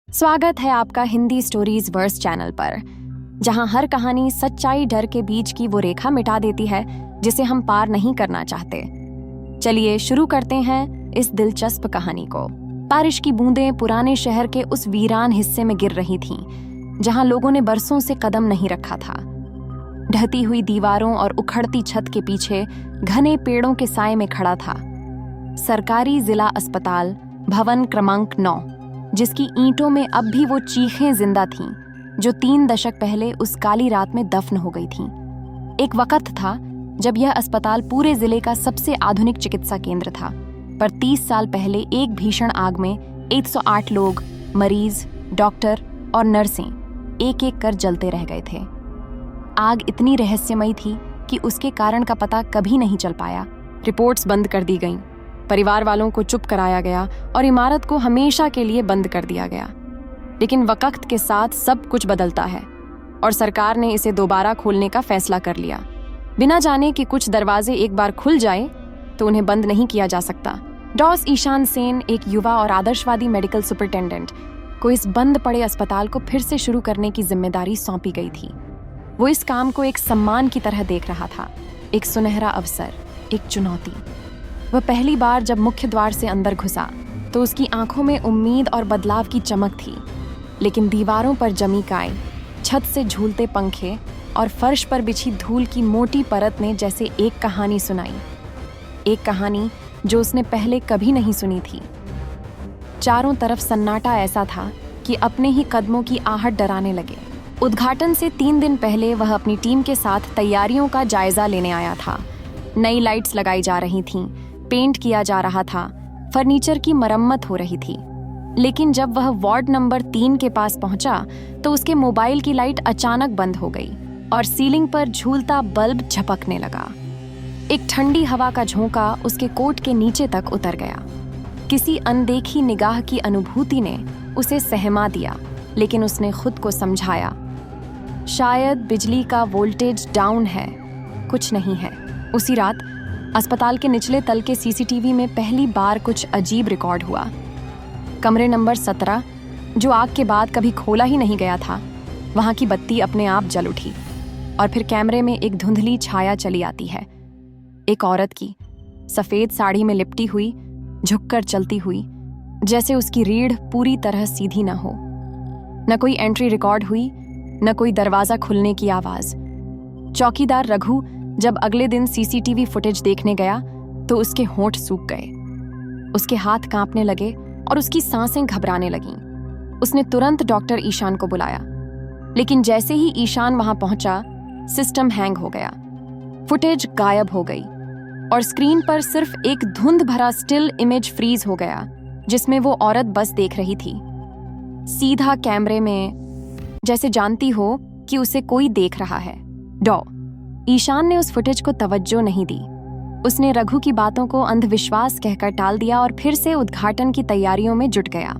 स्वागत है आपका हिंदी स्टोरीज वर्स चैनल पर, जहां हर कहानी सच्चाई डर के बीच की वो रेखा मिटा देती है जिसे हम पार नहीं करना चाहते। चलिए शुरू करते हैं इस दिलचस्प कहानी को। बारिश की बूंदें पुराने शहर के उस वीरान हिस्से में गिर रही थीं, जहां लोगों ने बरसों से कदम नहीं रखा था। ढहती हुई दीवारों और उखड़ती छत के पीछे घने पेड़ों के साए में खड़ा था सरकारी जिला अस्पताल भवन क्रमांक 9, जिसकी ईंटों में अब भी वो चीखें जिंदा थीं जो 3 दशक पहले उस काली रात में दफन हो गई थीं। एक वक्त था जब यह अस्पताल पूरे जिले का सबसे आधुनिक चिकित्सा केंद्र था, पर 30 साल पहले एक भीषण आग में 108 लोग, मरीज, डॉक्टर और नर्सें एक एक कर जलते रह गए थे। आग इतनी रहस्यमयी थी कि उसके कारण का पता कभी नहीं चल पाया। रिपोर्ट्स बंद कर दी गईं, परिवार वालों को चुप कराया गया और इमारत को हमेशा के लिए बंद कर दिया गया। लेकिन वक्त के साथ सब कुछ बदलता है और सरकार ने इसे दोबारा खोलने का फैसला कर लिया, बिना जाने कि कुछ दरवाजे एक बार खुल जाए तो उन्हें बंद नहीं किया जा सकता। डॉस ईशान सेन, एक युवा और आदर्शवादी मेडिकल सुपरिटेंडेंट, को इस बंद पड़े अस्पताल को फिर से शुरू करने की जिम्मेदारी सौंपी गई थी। वो इस काम को एक सम्मान की तरह देख रहा था, एक सुनहरा अवसर, एक चुनौती। वह पहली बार जब मुख्य द्वार से अंदर घुसा तो उसकी आंखों में उम्मीद और बदलाव की चमक थी, लेकिन दीवारों पर जमी काई, छत से झूलते पंखे और फर्श पर बिछी धूल की मोटी परत ने जैसे एक कहानी सुनाई, एक कहानी जो उसने पहले कभी नहीं सुनी थी। चारों तरफ सन्नाटा ऐसा था कि अपने ही कदमों की आहट डराने लगे। उद्घाटन से 3 दिन पहले वह अपनी टीम के साथ तैयारियों का जायजा लेने आया था। नई लाइट्स लगाई जा रही थीं, पेंट किया जा रहा था, फर्नीचर की मरम्मत हो रही थी। लेकिन जब वह वार्ड नंबर 3 के पास पहुंचा तो उसके मोबाइल की लाइट अचानक बंद हो गई और सीलिंग पर झूलता बल्ब झपकने लगा। एक ठंडी हवा का झोंका उसके कोट के नीचे तक उतर गया। किसी अनदेखी निगाह की अनुभूति ने उसे सहमा दिया, लेकिन उसने खुद को समझाया, शायद बिजली का वोल्टेज डाउन है, कुछ नहीं है। उसी रात अस्पताल के निचले तल के सीसीटीवी में पहली बार कुछ अजीब रिकॉर्ड हुआ। कमरे नंबर 17, जो आग के बाद कभी खोला ही नहीं गया था, वहां की बत्ती अपने आप जल उठी और फिर कैमरे में एक धुंधली छाया चली आती है, एक औरत की, सफेद साड़ी में लिपटी हुई, झुककर चलती हुई, जैसे उसकी रीढ़ पूरी तरह सीधी न हो। न कोई एंट्री रिकॉर्ड हुई, न कोई दरवाजा खुलने की आवाज। चौकीदार रघु जब अगले दिन सीसीटीवी फुटेज देखने गया तो उसके होंठ सूख गए, उसके हाथ कांपने लगे और उसकी सांसें घबराने लगीं। उसने तुरंत डॉक्टर ईशान को बुलाया, लेकिन जैसे ही ईशान वहां पहुंचा, सिस्टम हैंग हो गया, फुटेज गायब हो गई और स्क्रीन पर सिर्फ एक धुंध भरा स्टिल इमेज फ्रीज हो गया, जिसमें वो औरत बस देख रही थी, सीधा कैमरे में, जैसे जानती हो कि उसे कोई देख रहा है। ईशान ने उस फुटेज को तवज्जो नहीं दी। उसने रघु की बातों को अंधविश्वास कहकर टाल दिया और फिर से उद्घाटन की तैयारियों में जुट गया।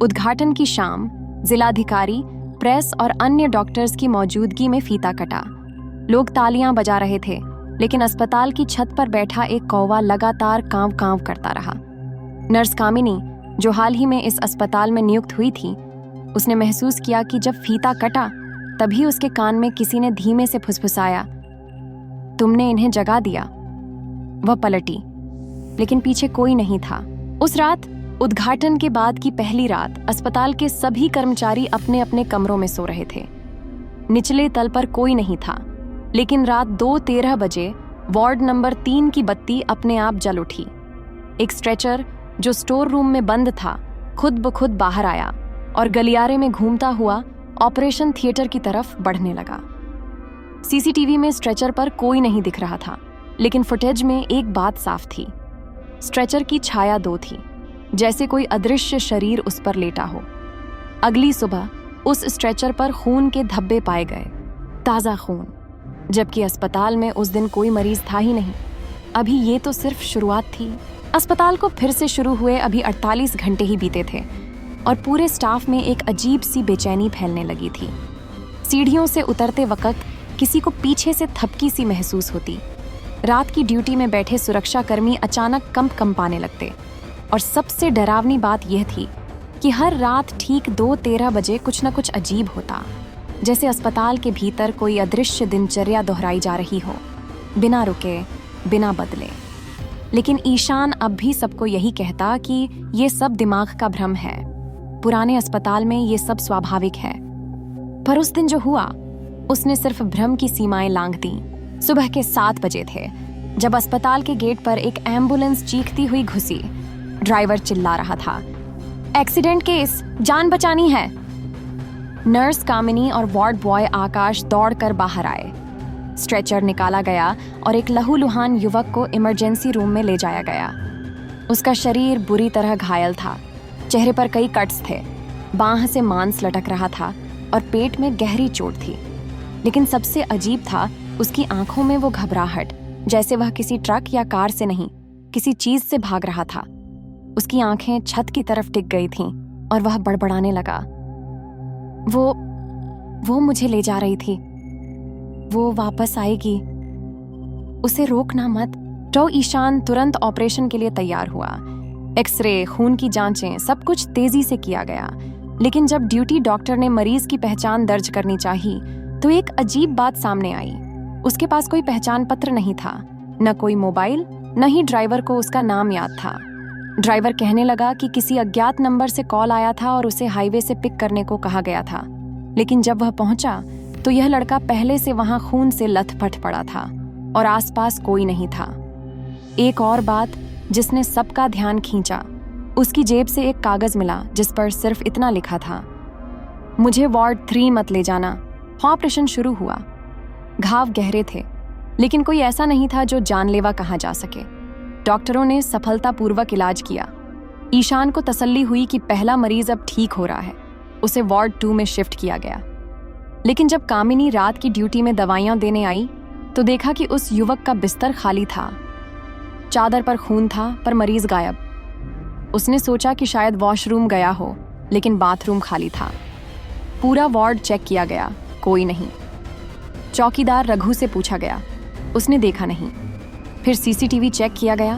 उद्घाटन की शाम जिलाधिकारी, प्रेस और अन्य डॉक्टर्स की मौजूदगी में फीता कटा। लोग तालियां बजा रहे थे, लेकिन अस्पताल की छत पर बैठा एक कौवा लगातार कांव कांव करता रहा। नर्स कामिनी, जो हाल ही में इस अस्पताल में नियुक्त हुई थी, उसने महसूस किया कि जब फीता कटा तभी उसके कान में किसी ने धीमे से फुसफुसाया, तुमने इन्हें जगा दिया। वह पलटी, लेकिन पीछे कोई नहीं था। उस रात, उद्घाटन के बाद की पहली रात, अस्पताल के सभी कर्मचारी अपने अपने कमरों में सो रहे थे। निचले तल पर कोई नहीं था, लेकिन रात 2:13 बजे वार्ड नंबर 3 की बत्ती अपने आप जल उठी। एक स्ट्रेचर जो स्टोर रूम में बंद था, खुद ब खुद बाहर आया और गलियारे में घूमता हुआ ऑपरेशन थिएटर की तरफ बढ़ने लगा। सीसीटीवी में स्ट्रेचर पर कोई नहीं दिख रहा था, लेकिन फुटेज में एक बात साफ थी, स्ट्रेचर की छाया 2 थी, जैसे कोई अदृश्य शरीर उस पर लेटा हो। अगली सुबह उस स्ट्रेचर पर खून के धब्बे पाए गए, ताज़ा खून, जबकि अस्पताल में उस दिन कोई मरीज था ही नहीं। अभी ये तो सिर्फ शुरुआत थी। अस्पताल को फिर से शुरू हुए अभी 48 घंटे ही बीते थे और पूरे स्टाफ में एक अजीब सी बेचैनी फैलने लगी थी। सीढ़ियों से उतरते वक्त किसी को पीछे से थपकी सी महसूस होती। रात की ड्यूटी में बैठे सुरक्षाकर्मी अचानक कंपाने लगते और सबसे डरावनी बात यह थी कि हर रात ठीक 2:13 बजे कुछ न कुछ अजीब होता, जैसे अस्पताल के भीतर कोई अदृश्य दिनचर्या दोहराई जा रही हो, बिना रुके, बिना बदले। लेकिन ईशान अब भी सबको यही कहता कि ये सब दिमाग का भ्रम है, पुराने अस्पताल में ये सब स्वाभाविक है। पर उस दिन जो हुआ, उसने सिर्फ भ्रम की सीमाएं लांघ दी। सुबह के 7 बजे थे जब अस्पताल के गेट पर एक एम्बुलेंस चीखती हुई घुसी। ड्राइवर चिल्ला रहा था, एक्सीडेंट केस, जान बचानी है। नर्स कामिनी और वार्ड बॉय आकाश दौड़कर बाहर आए। स्ट्रेचर निकाला गया और एक लहूलुहान युवक को इमरजेंसी रूम में ले जाया गया। उसका शरीर बुरी तरह घायल था, चेहरे पर कई कट्स थे, बांह से मांस लटक रहा था और पेट में गहरी चोट थी। लेकिन सबसे अजीब था उसकी आंखों में वो घबराहट, जैसे वह किसी ट्रक या कार से नहीं, किसी चीज से भाग रहा था। उसकी आंखें छत की तरफ टिक गई थीं और वह बड़बड़ाने लगा, वो मुझे ले जा रही थी, वो वापस आएगी, उसे रोकना मत। तो ईशान तुरंत ऑपरेशन के लिए तैयार हुआ। एक्सरे, खून की जांचें, सब कुछ तेजी से किया गया। लेकिन जब ड्यूटी डॉक्टर ने मरीज की पहचान दर्ज करनी चाहिए, तो एक अजीब बात सामने आई। उसके पास कोई पहचान पत्र नहीं था, न कोई मोबाइल, न ही ड्राइवर को उसका नाम याद था। ड्राइवर कहने लगा कि किसी अज्ञात नंबर से कॉल आया था और उसे हाईवे से पिक करने को कहा गया था। लेकिन जब वह पहुंचा तो यह लड़का पहले से वहां खून से लथपथ पड़ा था और आसपास कोई नहीं था। एक और बात जिसने सबका ध्यान खींचा, उसकी जेब से एक कागज मिला जिस पर सिर्फ इतना लिखा था, मुझे वार्ड 3 मत ले जाना। ऑपरेशन शुरू हुआ। घाव गहरे थे, लेकिन कोई ऐसा नहीं था जो जानलेवा कहा जा सके। डॉक्टरों ने सफलतापूर्वक इलाज किया। ईशान को तसल्ली हुई कि पहला मरीज अब ठीक हो रहा है। उसे वार्ड 2 में शिफ्ट किया गया। लेकिन जब कामिनी रात की ड्यूटी में दवाइयां देने आई तो देखा कि उस युवक का बिस्तर खाली था। चादर पर खून था, पर मरीज गायब। उसने सोचा कि शायद वॉशरूम गया हो, लेकिन बाथरूम खाली था। पूरा वार्ड चेक किया गया, कोई नहीं। चौकीदार रघु से पूछा गया, उसने देखा नहीं। फिर सीसीटीवी चेक किया गया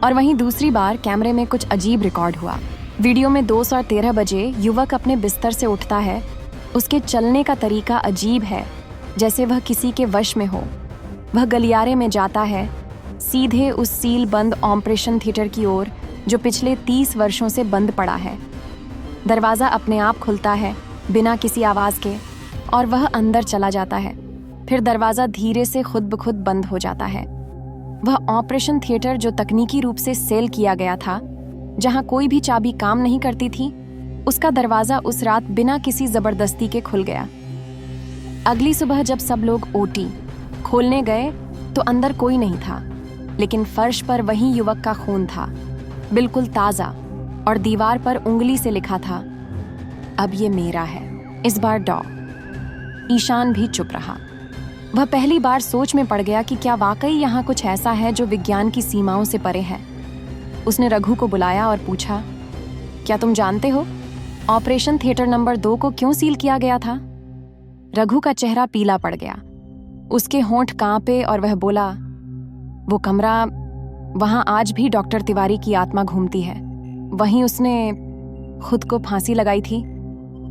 और वहीं दूसरी बार कैमरे में कुछ अजीब रिकॉर्ड हुआ। वीडियो में 2:13 बजे युवक अपने बिस्तर से उठता है। उसके चलने का तरीका अजीब है, जैसे वह किसी के वश में हो। वह गलियारे में जाता है, सीधे उस सील बंद ऑपरेशन थिएटर की ओर जो पिछले 30 वर्षों से बंद पड़ा है। दरवाज़ा अपने आप खुलता है, बिना किसी आवाज़ के, और वह अंदर चला जाता है। फिर दरवाज़ा धीरे से खुद ब खुद बंद हो जाता है। वह ऑपरेशन थिएटर जो तकनीकी रूप से सेल किया गया था, जहां कोई भी चाबी काम नहीं करती थी, उसका दरवाज़ा उस रात बिना किसी ज़बरदस्ती के खुल गया। अगली सुबह जब सब लोग ओटी खोलने गए तो अंदर कोई नहीं था, लेकिन फर्श पर वही युवक का खून था, बिल्कुल ताज़ा, और दीवार पर उंगली से लिखा था, अब ये मेरा है, इस बार डॉ। ईशान भी चुप रहा। वह पहली बार सोच में पड़ गया कि क्या वाकई यहाँ कुछ ऐसा है जो विज्ञान की सीमाओं से परे है। उसने रघु को बुलाया और पूछा, क्या तुम जानते हो ऑपरेशन थिएटर नंबर 2 को क्यों सील किया गया था? रघु का चेहरा पीला पड़ गया, उसके होंठ कांपे और वह बोला, वो कमरा, वहां आज भी डॉक्टर तिवारी की आत्मा घूमती है। वहीं उसने खुद को फांसी लगाई थी,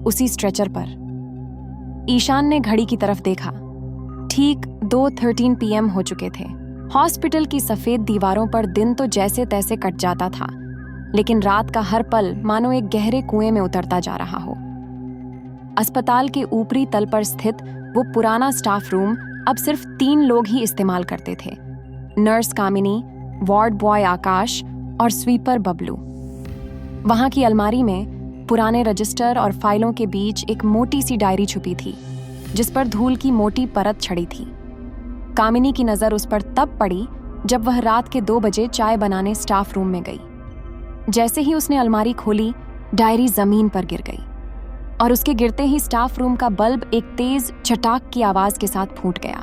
उसी स्ट्रेचर पर। ईशान ने घड़ी की तरफ देखा। ठीक 2:13 PM हो चुके थे। हॉस्पिटल की सफेद दीवारों पर दिन तो जैसे तैसे कट जाता था, लेकिन रात का हर पल मानो एक गहरे कुएं में उतरता जा रहा हो। अस्पताल के ऊपरी तल पर स्थित वो पुराना स्टाफ रूम अब सिर्फ 3 लोग ही इस्तेमाल करते थे, नर्स कामिनी, वार्ड बॉय आकाश और स्वीपर बबलू। वहां की अलमारी में पुराने रजिस्टर और फाइलों के बीच एक मोटी सी डायरी छुपी थी, जिस पर धूल की मोटी परत छड़ी थी। कामिनी की नजर उस पर तब पड़ी जब वह रात के 2 बजे चाय बनाने स्टाफ रूम में गई। जैसे ही उसने अलमारी खोली, डायरी जमीन पर गिर गई और उसके गिरते ही स्टाफ रूम का बल्ब एक तेज चटाक की आवाज के साथ फूट गया।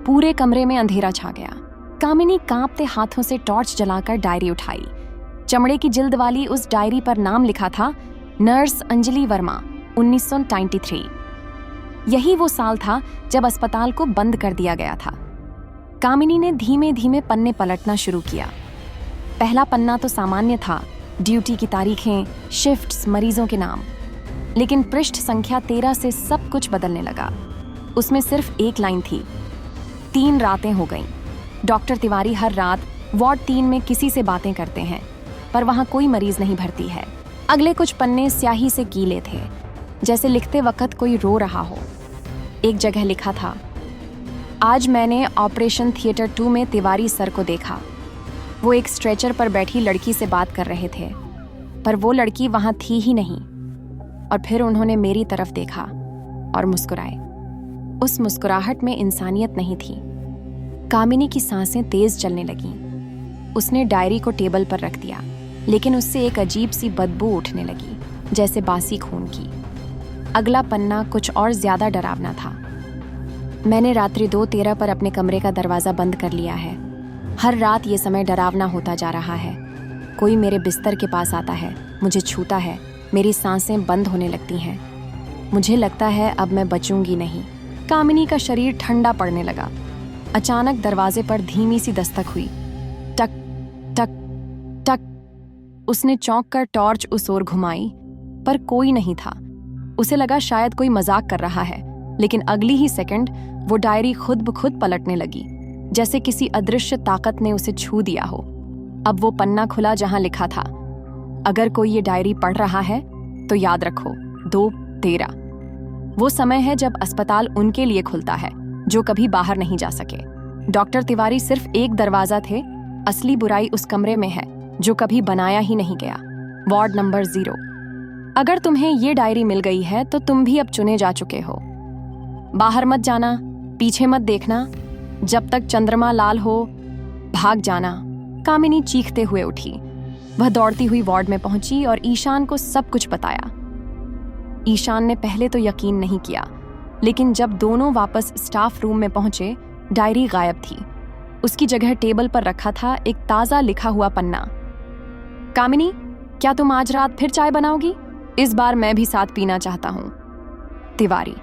पूरे कमरे में अंधेरा छा गया। कामिनी कांपते हाथों से टॉर्च जलाकर डायरी उठाई। चमड़े की जिल्द वाली उस डायरी पर नाम लिखा था, नर्स अंजलि वर्मा, 1993। यही वो साल था जब अस्पताल को बंद कर दिया गया था। कामिनी ने धीमे धीमे पन्ने पलटना शुरू किया। पहला पन्ना तो सामान्य था, ड्यूटी की तारीखें, शिफ्ट्स, मरीजों के नाम। लेकिन पृष्ठ संख्या 13 से सब कुछ बदलने लगा। उसमें सिर्फ एक लाइन थी, 3 रातें हो गईं। डॉक्टर तिवारी हर रात वार्ड 3 में किसी से बातें करते हैं, पर वहां कोई मरीज नहीं भर्ती है। अगले कुछ पन्ने स्याही से गीले थे, जैसे लिखते वक्त कोई रो रहा हो। एक जगह लिखा था, आज मैंने ऑपरेशन थिएटर 2 में तिवारी सर को देखा। वो एक स्ट्रेचर पर बैठी लड़की से बात कर रहे थे, पर वो लड़की वहां थी ही नहीं। और फिर उन्होंने मेरी तरफ देखा और मुस्कुराए। उस मुस्कुराहट में इंसानियत नहीं थी। कामिनी की सांसें तेज चलने लगीं। उसने डायरी को टेबल पर रख दिया, लेकिन उससे एक अजीब सी बदबू उठने लगी, जैसे बासी खून की। अगला पन्ना कुछ और ज्यादा डरावना था। मैंने रात्रि 2:13 पर अपने कमरे का दरवाजा बंद कर लिया है। हर रात ये समय डरावना होता जा रहा है। कोई मेरे बिस्तर के पास आता है, मुझे छूता है, मेरी सांसें बंद होने लगती हैं। मुझे लगता है अब मैं बचूंगी नहीं। कामिनी का शरीर ठंडा पड़ने लगा। अचानक दरवाजे पर धीमी सी दस्तक हुई। टक टक टक। उसने चौंक कर टॉर्च उस ओर घुमाई, पर कोई नहीं था। उसे लगा शायद कोई मजाक कर रहा है, लेकिन अगली ही सेकंड वो डायरी खुद ब खुद पलटने लगी, जैसे किसी अदृश्य ताकत ने उसे छू दिया हो। अब वो पन्ना खुला जहां लिखा था, अगर कोई ये डायरी पढ़ रहा है तो याद रखो, 2:13 वो समय है जब अस्पताल उनके लिए खुलता है जो कभी बाहर नहीं जा सके। डॉक्टर तिवारी सिर्फ एक दरवाजा थे, असली बुराई उस कमरे में है जो कभी बनाया ही नहीं गया, वार्ड नंबर 0। अगर तुम्हें ये डायरी मिल गई है तो तुम भी अब चुने जा चुके हो। बाहर मत जाना, पीछे मत देखना, जब तक चंद्रमा लाल हो भाग जाना। कामिनी चीखते हुए उठी। वह दौड़ती हुई वार्ड में पहुंची और ईशान को सब कुछ बताया। ईशान ने पहले तो यकीन नहीं किया, लेकिन जब दोनों वापस स्टाफ रूम में पहुंचे, डायरी गायब थी। उसकी जगह टेबल पर रखा था एक ताजा लिखा हुआ पन्ना। कामिनी, क्या तुम आज रात फिर चाय बनाओगी? इस बार मैं भी साथ पीना चाहता हूं। तिवारी।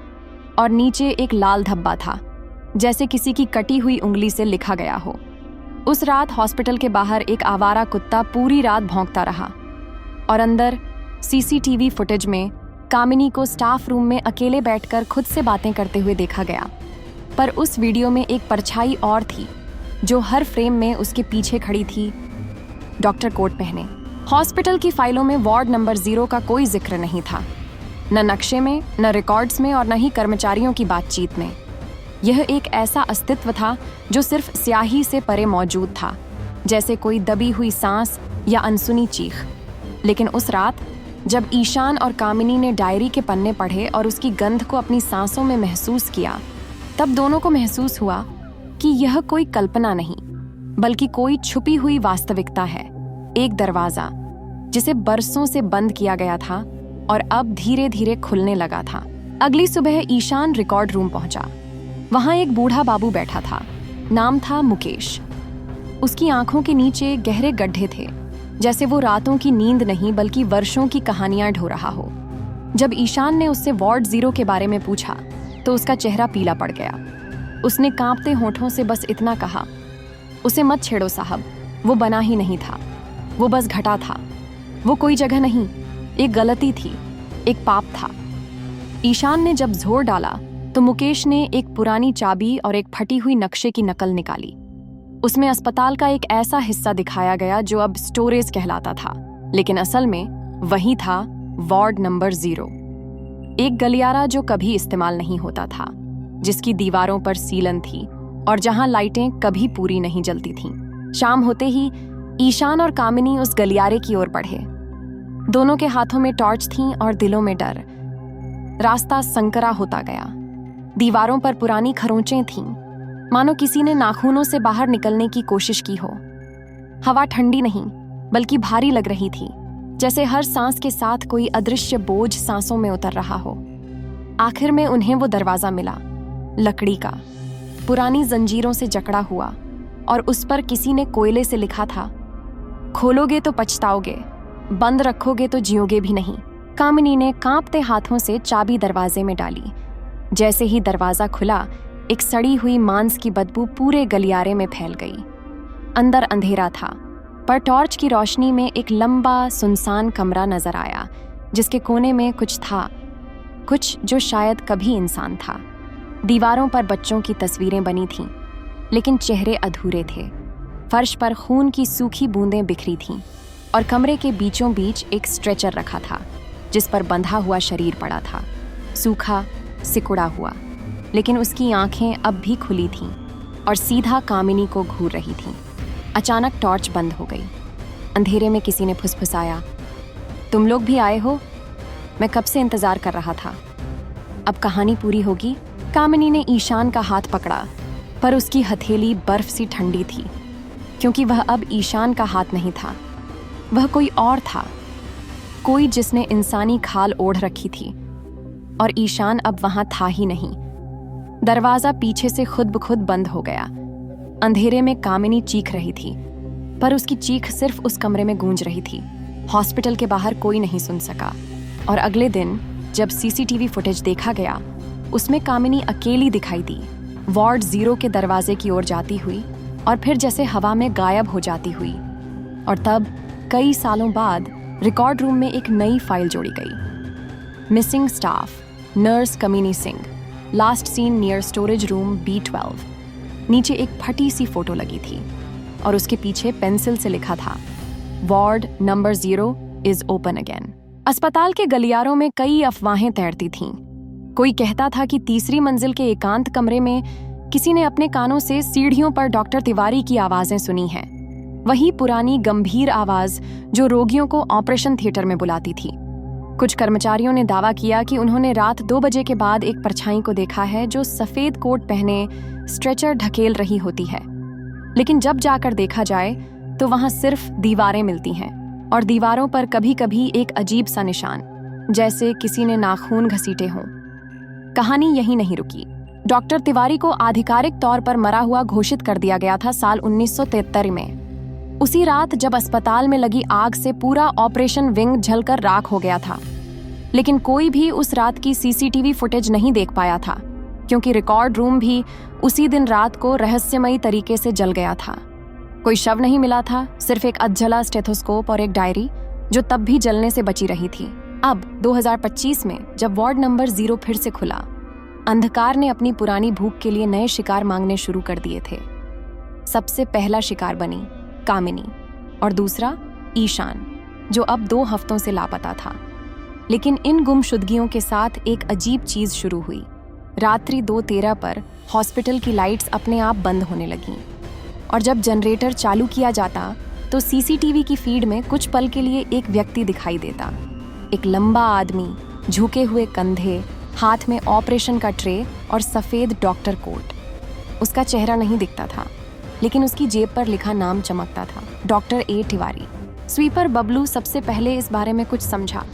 और नीचे एक लाल धब्बा था, जैसे किसी की कटी हुई उंगली से लिखा गया हो। उस रात हॉस्पिटल के बाहर एक आवारा कुत्ता पूरी रात भौंकता रहा, और अंदर सीसीटीवी फुटेज में कामिनी को स्टाफ रूम में अकेले बैठकर खुद से बातें करते हुए देखा गया। पर उस वीडियो में एक परछाई और थी, जो हर फ्रेम में उसके पीछे खड़ी थी, डॉक्टर कोट पहने। हॉस्पिटल की फाइलों में वार्ड नंबर 0 का कोई जिक्र नहीं था, न नक्शे में, न रिकॉर्ड्स में, और न ही कर्मचारियों की बातचीत में। यह एक ऐसा अस्तित्व था जो सिर्फ स्याही से परे मौजूद था, जैसे कोई दबी हुई सांस या अनसुनी चीख। लेकिन उस रात जब ईशान और कामिनी ने डायरी के पन्ने पढ़े और उसकी गंध को अपनी सांसों में महसूस किया, तब दोनों को महसूस हुआ कि यह कोई कल्पना नहीं, बल्कि कोई छुपी हुई वास्तविकता है। एक दरवाजा जिसे बरसों से बंद किया गया था और अब धीरे धीरे खुलने लगा था। अगली सुबह ईशान रिकॉर्ड रूम पहुंचा। वहां एक बूढ़ा बाबू बैठा था। नाम था मुकेश। उसकी आंखों के नीचे गहरे गड्ढे थे, जैसे वो रातों की नींद नहीं बल्कि वर्षों की कहानियां ढो रहा हो। जब ईशान ने उससे वार्ड 0 के बारे में पूछा तो उसका चेहरा पीला पड़ गया। उसने कांपते होठों से बस इतना कहा, उसे मत छेड़ो साहब, वो बना ही नहीं था, वो बस घटा था, वो कोई जगह नहीं, एक गलती थी, एक पाप था। ईशान ने जब जोर डाला तो मुकेश ने एक पुरानी चाबी और एक फटी हुई नक्शे की नकल निकाली। उसमें अस्पताल का एक ऐसा हिस्सा दिखाया गया जो अब स्टोरेज कहलाता था, लेकिन असल में वही था वार्ड नंबर 0। एक गलियारा जो कभी इस्तेमाल नहीं होता था, जिसकी दीवारों पर सीलन थी और जहां लाइटें कभी पूरी नहीं जलती थीं। शाम होते ही ईशान और कामिनी उस गलियारे की ओर बढ़े। दोनों के हाथों में टॉर्च थीं और दिलों में डर। रास्ता संकरा होता गया। दीवारों पर पुरानी खरोंचें थीं, मानो किसी ने नाखूनों से बाहर निकलने की कोशिश की हो। हवा ठंडी नहीं बल्कि भारी लग रही थी, जैसे हर सांस के साथ कोई अदृश्य बोझ सांसों में उतर रहा हो। आखिर में उन्हें वो दरवाजा मिला, लकड़ी का, पुरानी जंजीरों से जकड़ा हुआ, और उस पर किसी ने कोयले से लिखा था, खोलोगे तो पछताओगे, बंद रखोगे तो जियोगे भी नहीं। कामिनी ने कांपते हाथों से चाबी दरवाजे में डाली। जैसे ही दरवाजा खुला, एक सड़ी हुई मांस की बदबू पूरे गलियारे में फैल गई। अंदर अंधेरा था, पर टॉर्च की रोशनी में एक लंबा सुनसान कमरा नजर आया, जिसके कोने में कुछ था, कुछ जो शायद कभी इंसान था। दीवारों पर बच्चों की तस्वीरें बनी थीं, लेकिन चेहरे अधूरे थे। फर्श पर खून की सूखी बूंदें बिखरी थीं और कमरे के बीचों बीच एक स्ट्रेचर रखा था, जिस पर बंधा हुआ शरीर पड़ा था, सूखा, सिकुड़ा हुआ, लेकिन उसकी आंखें अब भी खुली थीं और सीधा कामिनी को घूर रही थीं। अचानक टॉर्च बंद हो गई। अंधेरे में किसी ने फुसफुसाया, तुम लोग भी आए हो? मैं कब से इंतजार कर रहा था। अब कहानी पूरी होगी। कामिनी ने ईशान का हाथ पकड़ा, पर उसकी हथेली बर्फ सी ठंडी थी, क्योंकि वह अब ईशान का हाथ नहीं था। वह कोई और था, कोई जिसने इंसानी खाल ओढ़ रखी थी, और ईशान अब वहां था ही नहीं। दरवाजा पीछे से खुद ब खुद बंद हो गया। अंधेरे में कामिनी चीख रही थी, पर उसकी चीख सिर्फ उस कमरे में गूंज रही थी। हॉस्पिटल के बाहर कोई नहीं सुन सका। और अगले दिन जब सीसीटीवी फुटेज देखा गया, उसमें कामिनी अकेली दिखाई दी, वार्ड 0 के दरवाजे की ओर जाती हुई और फिर जैसे हवा में गायब हो जाती हुई। और तब कई सालों बाद रिकॉर्ड रूम में एक नई फाइल जोड़ी गई। Missing staff, nurse Kamini Singh, last seen near storage room B12। नीचे एक फटी सी फोटो लगी थी और उसके पीछे पेंसिल से लिखा था, ward number 0 is open again. अस्पताल के गलियारों में कई अफवाहें तैरती थीं। कोई कहता था कि तीसरी मंजिल के एकांत कमरे में किसी ने अपने कानों से सीढ़ियों पर डॉक्टर तिवारी की आवाजें सुनी हैं, वही पुरानी गंभीर आवाज जो रोगियों को ऑपरेशन थिएटर में बुलाती थी। कुछ कर्मचारियों ने दावा किया कि उन्होंने रात 2 बजे के बाद एक परछाई को देखा है जो सफेद कोट पहने स्ट्रेचर ढकेल रही होती है। लेकिन जब जाकर देखा जाए तो वहां सिर्फ दीवारें मिलती हैं, और दीवारों पर कभी कभी एक अजीब सा निशान, जैसे किसी ने नाखून घसीटे हों। कहानी यहीं नहीं रुकी। डॉक्टर तिवारी को आधिकारिक तौर पर मरा हुआ घोषित कर दिया गया था साल 1973 में। उसी रात जब अस्पताल में लगी आग से पूरा ऑपरेशन विंग जलकर राख हो गया था। लेकिन कोई भी उस रात की सीसीटीवी फुटेज नहीं देख पाया था, क्योंकि रिकॉर्ड रूम भी उसी दिन रात को रहस्यमयी तरीके से जल गया था। कोई शव नहीं मिला था, सिर्फ एक अधजला स्टेथोस्कोप और एक डायरी जो तब भी जलने से बची रही थी। अब 2025 में जब वार्ड नंबर 0 फिर से खुला, अंधकार ने अपनी पुरानी भूख के लिए नए शिकार मांगने शुरू कर दिए थे। सबसे पहला शिकार बनी कामिनी और दूसरा ईशान, जो अब 2 हफ्तों से लापता था। लेकिन इन गुमशुदगियों के साथ एक अजीब चीज शुरू हुई। रात्रि 2:13 पर हॉस्पिटल की लाइट्स अपने आप बंद होने लगीं, और जब जनरेटर चालू किया जाता तो सीसीटीवी की फीड में कुछ पल के लिए एक व्यक्ति दिखाई देता। एक लंबा आदमी, झुके हुए कंधे, हाथ में ऑपरेशन का ट्रे और सफेद डॉक्टर कोट। उसका चेहरा नहीं दिखता था, लेकिन उसकी जेब पर लिखा नाम चमकता था, doctor A Tiwari. Sweeper Bablu सबसे पहले इस बारे में कुछ समझा।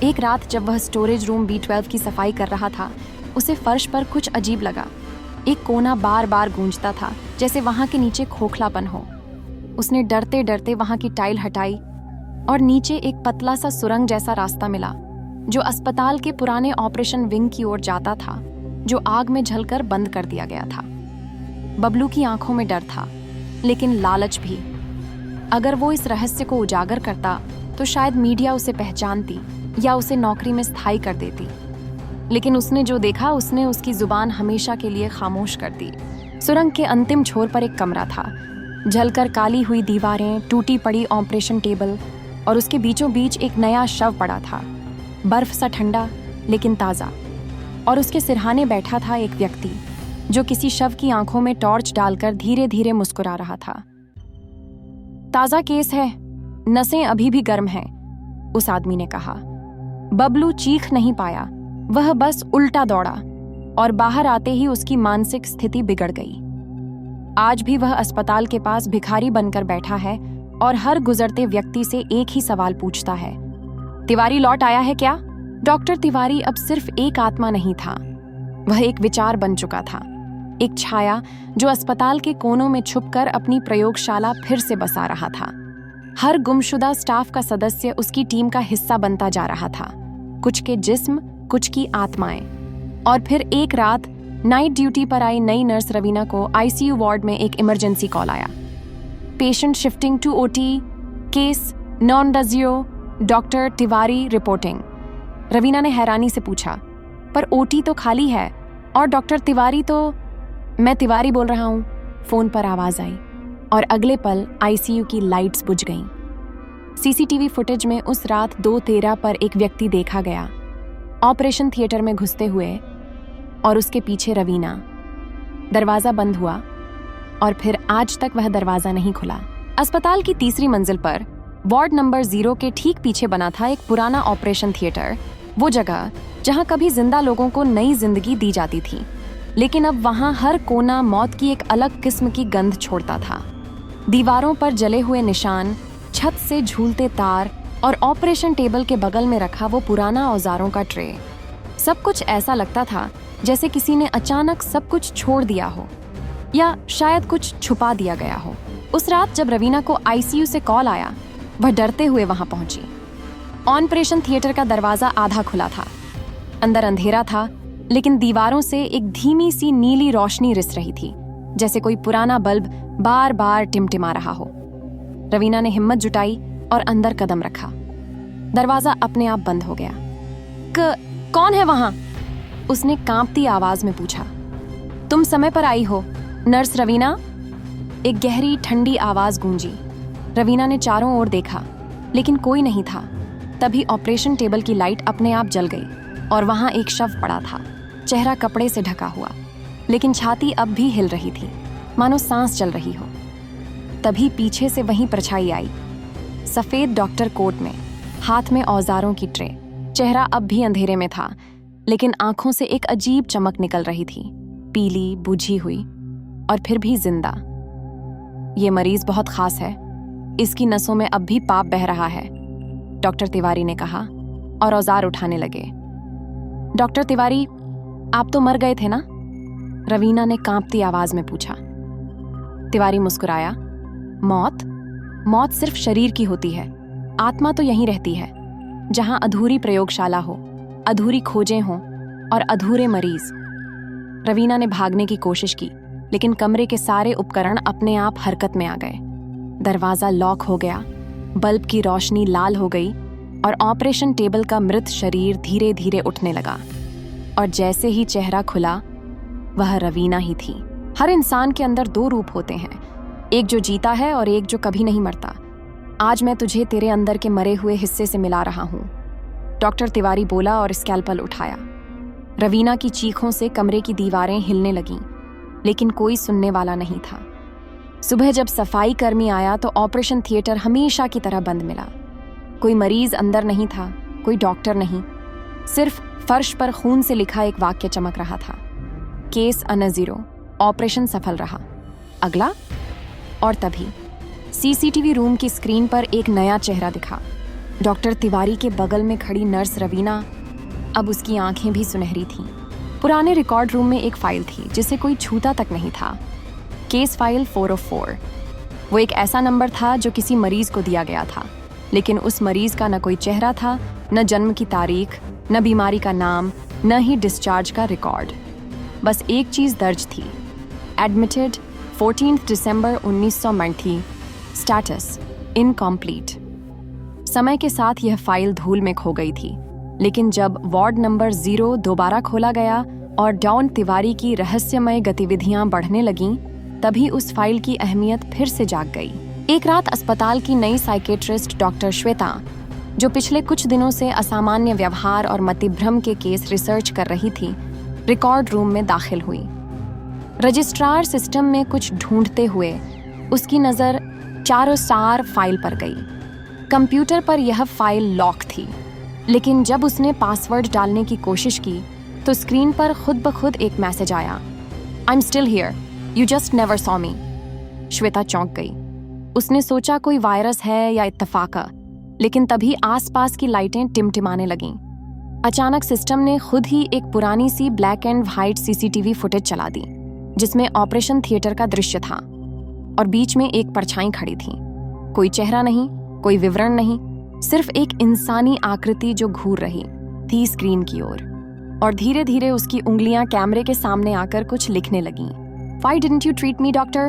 एक रात जब वह स्टोरेज रूम B12 की सफाई कर रहा था, उसे फर्श पर कुछ अजीब लगा। एक कोना बार बार गूंजता था, जैसे वहां के नीचे खोखलापन हो। उसने डरते डरते वहां की टाइल हटाई और नीचे एक पतला सा सुरंग जैसा रास्ता मिला, जो अस्पताल के पुराने ऑपरेशन विंग की ओर जाता था, जो आग में जलकर बंद कर दिया गया था। बबलू की आंखों में डर था, लेकिन लालच भी। अगर वो इस रहस्य को उजागर करता तो शायद मीडिया उसे पहचानती या उसे नौकरी में स्थायी कर देती। लेकिन उसने जो देखा, उसने उसकी जुबान हमेशा के लिए खामोश कर दी। सुरंग के अंतिम छोर पर एक कमरा था, जलकर काली हुई दीवारें, टूटी पड़ी ऑपरेशन टेबल, और उसके बीचों बीच एक नया शव पड़ा था, बर्फ सा ठंडा लेकिन ताज़ा। और उसके सिरहाने बैठा था एक व्यक्ति, जो किसी शव की आंखों में टॉर्च डालकर धीरे धीरे मुस्कुरा रहा था। ताज़ा केस है, नसें अभी भी गर्म हैं, उस आदमी ने कहा। बबलू चीख नहीं पाया, वह बस उल्टा दौड़ा, और बाहर आते ही उसकी मानसिक स्थिति बिगड़ गई। आज भी वह अस्पताल के पास भिखारी बनकर बैठा है और हर गुजरते व्यक्ति से एक ही सवाल पूछता है, तिवारी लौट आया है क्या? डॉक्टर तिवारी अब सिर्फ एक आत्मा नहीं था, वह एक विचार बन चुका था, एक छाया जो अस्पताल के कोनों में छुपकर अपनी प्रयोगशाला फिर से बसा रहा था। हर गुमशुदा स्टाफ का सदस्य उसकी टीम का हिस्सा बनता जा रहा था, कुछ के जिस्म, कुछ की आत्माएं। और फिर एक रात नाइट ड्यूटी पर आई नई नर्स रवीना को आईसीयू वार्ड में एक इमरजेंसी कॉल आया। Patient shifting to OT, case non डजियो डॉक्टर तिवारी रिपोर्टिंग। रवीना ने हैरानी से पूछा, पर ओटी तो खाली है और डॉक्टर तिवारी तो। मैं तिवारी बोल रहा हूँ, फोन पर आवाज आई और अगले पल आईसीयू की लाइट्स बुझ गईं। सीसीटीवी फुटेज में उस रात 2:13 पर एक व्यक्ति देखा गया, ऑपरेशन थिएटर में घुसते हुए, और उसके पीछे रवीना। दरवाजा बंद हुआ और फिर आज तक वह दरवाजा नहीं खुला। अस्पताल की तीसरी मंजिल पर वार्ड नंबर 0 के ठीक पीछे बना था एक पुराना ऑपरेशन थिएटर, वो जगह जहां कभी जिंदा लोगों को नई जिंदगी दी जाती थी, लेकिन अब वहां हर कोना मौत की एक अलग किस्म की गंध छोड़ता था। दीवारों पर जले हुए निशान, छत से झूलते तार और ऑपरेशन टेबल के बगल में रखा वो पुराना औजारों का ट्रे। सब कुछ ऐसा लगता था जैसे किसी ने अचानक सब कुछ छोड़ दिया हो, या शायद कुछ छुपा दिया गया हो। उस रात जब रवीना को आईसीयू से कॉल आया, वह डरते हुए वहां पहुंची। ऑपरेशन थिएटर का दरवाजा आधा खुला था। अंदर अंधेरा था, लेकिन दीवारों से एक धीमी सी नीली रोशनी रिस रही थी, जैसे कोई पुराना बल्ब बार बार टिमटिमा रहा हो। रवीना ने हिम्मत जुटाई और अंदर कदम रखा। दरवाजा अपने आप बंद हो गया। कौन है वहां? उसने कांपती आवाज में पूछा। तुम समय पर आई हो, नर्स रवीना? एक गहरी ठंडी आवाज गूंजी। रवीना ने चारों ओर देखा, लेकिन कोई नहीं था। तभी ऑपरेशन टेबल की लाइट अपने आप जल गई और वहां एक शव पड़ा था, चेहरा कपड़े से ढका हुआ, लेकिन छाती अब भी हिल रही थी, मानो सांस चल रही हो। तभी पीछे से वहीं परछाई आई, सफेद डॉक्टर कोट में, हाथ में औजारों की ट्रे। चेहरा अब भी अंधेरे में था, लेकिन आंखों से एक अजीब चमक निकल रही थी, पीली, बुझी हुई और फिर भी जिंदा। ये मरीज बहुत खास है, इसकी नसों में अब भी पाप बह रहा है, डॉक्टर तिवारी ने कहा और औजार उठाने लगे। डॉक्टर तिवारी, आप तो मर गए थे ना? रवीना ने कांपती आवाज में पूछा। तिवारी मुस्कुराया। मौत सिर्फ शरीर की होती है, आत्मा तो यहीं रहती है, जहां अधूरी प्रयोगशाला हो, अधूरी खोजें हों और अधूरे मरीज। रवीना ने भागने की कोशिश की, लेकिन कमरे के सारे उपकरण अपने आप हरकत में आ गए। दरवाजा लॉक हो गया, बल्ब की रोशनी लाल हो गई और ऑपरेशन टेबल का मृत शरीर धीरे धीरे उठने लगा। और जैसे ही चेहरा खुला, वह रवीना ही थी। हर इंसान के अंदर 2 रूप होते हैं, एक जो जीता है और एक जो कभी नहीं मरता। आज मैं तुझे तेरे अंदर के मरे हुए हिस्से से मिला रहा हूं, डॉक्टर तिवारी बोला और स्कैल्पल उठाया। रवीना की चीखों से कमरे की दीवारें हिलने लगीं, लेकिन कोई सुनने वाला नहीं था। सुबह जब सफाई कर्मी आया तो ऑपरेशन थिएटर हमेशा की तरह बंद मिला। कोई मरीज अंदर नहीं था, कोई डॉक्टर नहीं, सिर्फ फर्श पर खून से लिखा एक वाक्य चमक रहा था, केस अन0, ऑपरेशन सफल रहा। अगला? और तभी सीसीटीवी रूम की स्क्रीन पर एक नया चेहरा दिखा। डॉक्टर तिवारी के बगल में खड़ी नर्स रवीना। अब उसकी आंखें भी सुनहरी थीं। पुराने रिकॉर्ड रूम में एक फाइल थी जिसे कोई छूता तक नहीं था, केस फाइल 404। वो एक ऐसा नंबर था जो किसी मरीज को दिया गया था, लेकिन उस मरीज का न कोई चेहरा था, न जन्म की तारीख, न बीमारी का नाम, न ही डिस्चार्ज का रिकॉर्ड। बस एक चीज दर्ज थी, एडमिटेड 14 दिसंबर 1930, स्टेटस इनकम्प्लीट। समय के साथ यह फाइल धूल में खो गई थी, लेकिन जब वार्ड नंबर 0 दोबारा खोला गया और डॉन तिवारी की रहस्यमय गतिविधियां बढ़ने लगीं, तभी उस फाइल की अहमियत फिर से जाग गई। एक रात अस्पताल की नई साइकेट्रिस्ट डॉक्टर श्वेता, जो पिछले कुछ दिनों से असामान्य व्यवहार और मतिभ्रम के केस रिसर्च कर रही थी, रिकॉर्ड रूम में दाखिल हुई। रजिस्ट्रार सिस्टम में कुछ ढूंढते हुए उसकी नज़र चारों सार फाइल पर गई। कंप्यूटर पर यह फाइल लॉक थी, लेकिन जब उसने पासवर्ड डालने की कोशिश की तो स्क्रीन पर खुद ब खुद एक मैसेज आया, I am still here, you just never saw me. Shweta चौंक गई। उसने सोचा कोई वायरस है या इत्तफाका, लेकिन तभी आसपास की लाइटें टिमटिमाने लगीं। अचानक सिस्टम ने खुद ही एक पुरानी सी black and white CCTV footage चला दी, जिसमें ऑपरेशन थिएटर का दृश्य था और बीच में एक परछाई खड़ी थी। कोई चेहरा नहीं, कोई विवरण नहीं, सिर्फ एक इंसानी आकृति जो घूर रही थी स्क्रीन की ओर, और धीरे धीरे उसकी उंगलियां कैमरे के सामने आकर कुछ लिखने लगीं। Why didn't you treat me, doctor?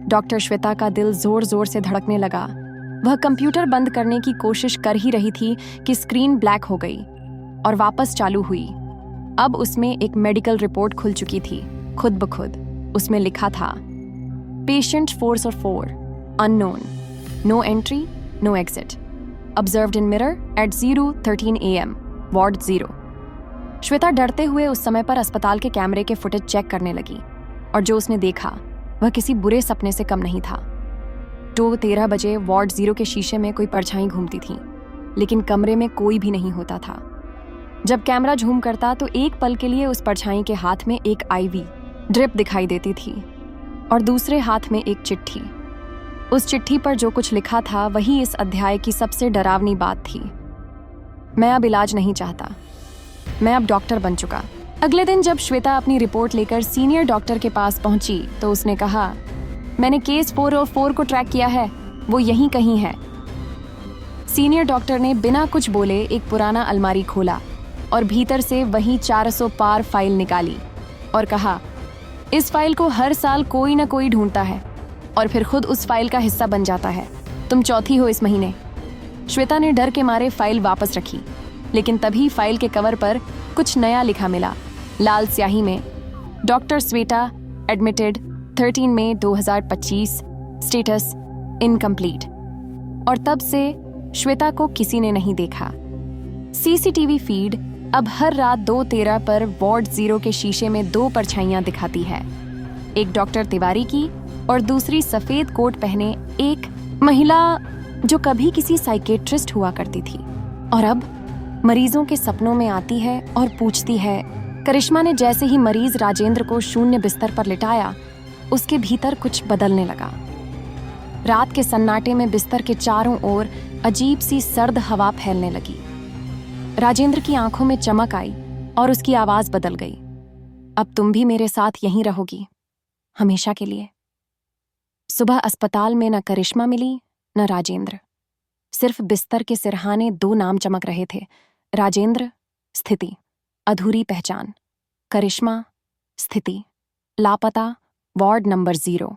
Doctor Shweta का दिल जोर जोर से धड़कने लगा। वह कंप्यूटर बंद करने की कोशिश कर ही रही थी कि स्क्रीन ब्लैक हो गई और वापस चालू हुई। अब उसमें एक मेडिकल रिपोर्ट खुल चुकी थी, खुद ब खुद। उसमें लिखा था, patient 404, unknown, no entry, no exit, observed in mirror at 0:13 AM, ward 0। Shweta डरते हुए उस समय पर अस्पताल के कैमरे के फुटेज चेक करने लगी, और जो उसने देखा वह किसी बुरे सपने से कम नहीं था। 2:13 बजे वार्ड 0 के शीशे में कोई परछाई घूमती थी, लेकिन कमरे में कोई भी नहीं होता था। जब कैमरा झूम करता तो एक पल के लिए उस परछाई के हाथ में एक IV ड्रिप दिखाई देती थी और दूसरे हाथ में एक चिट्ठी। उस चिट्ठी पर जो कुछ लिखा था वही इस अध्याय की सबसे डरावनी बात थी। मैं अब इलाज नहीं चाहता, मैं अब डॉक्टर बन चुका। अगले दिन जब श्वेता अपनी रिपोर्ट लेकर सीनियर डॉक्टर के पास पहुंची तो उसने कहा, मैंने केस 404 को ट्रैक किया है, वो यहीं कहीं है। सीनियर डॉक्टर ने बिना कुछ बोले एक पुराना अलमारी खोला और भीतर से वही 400 पार फाइल निकाली और कहा, इस फाइल को हर साल कोई ना कोई ढूंढता है और फिर खुद उस फाइल का हिस्सा बन जाता है। तुम चौथी हो इस महीने। श्वेता ने डर के मारे फाइल वापस रखी, लेकिन तभी फाइल के कवर पर कुछ नया लिखा मिला, लाल स्याही में, डॉक्टर श्वेता एडमिटेड 13 मई 2025, स्टेटस इनकम्प्लीट। और तब से श्वेता को किसी ने नहीं देखा। CCTV फीड अब हर रात 2:13 पर वार्ड 0 के शीशे में 2 परछाइयां दिखाती है, एक डॉक्टर तिवारी की और दूसरी सफेद कोट पहने एक महिला जो कभी किसी साइकेट्रिस्ट हुआ करती थी और अब मरीजों के सपनों में आती है और पूछती है। करिश्मा ने जैसे ही मरीज राजेंद्र को शून्य बिस्तर पर लिटाया, उसके भीतर कुछ बदलने लगा। रात के सन्नाटे में बिस्तर के चारों ओर अजीब सी सर्द हवा फैलने लगी। राजेंद्र की आंखों में चमक आई और उसकी आवाज बदल गई, अब तुम भी मेरे साथ यहीं रहोगी, हमेशा के लिए। सुबह अस्पताल में न करिश्मा मिली न राजेंद्र, सिर्फ बिस्तर के सिरहाने 2 नाम चमक रहे थे, राजेंद्र, स्थिति, अधूरी पहचान, करिश्मा, स्थिति, लापता, वार्ड नंबर 0।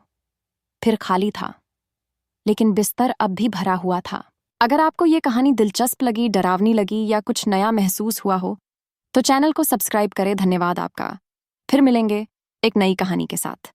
फिर खाली था, लेकिन बिस्तर अब भी भरा हुआ था। अगर आपको ये कहानी दिलचस्प लगी, डरावनी लगी या कुछ नया महसूस हुआ हो तो चैनल को सब्सक्राइब करें। धन्यवाद आपका। फिर मिलेंगे एक नई कहानी के साथ।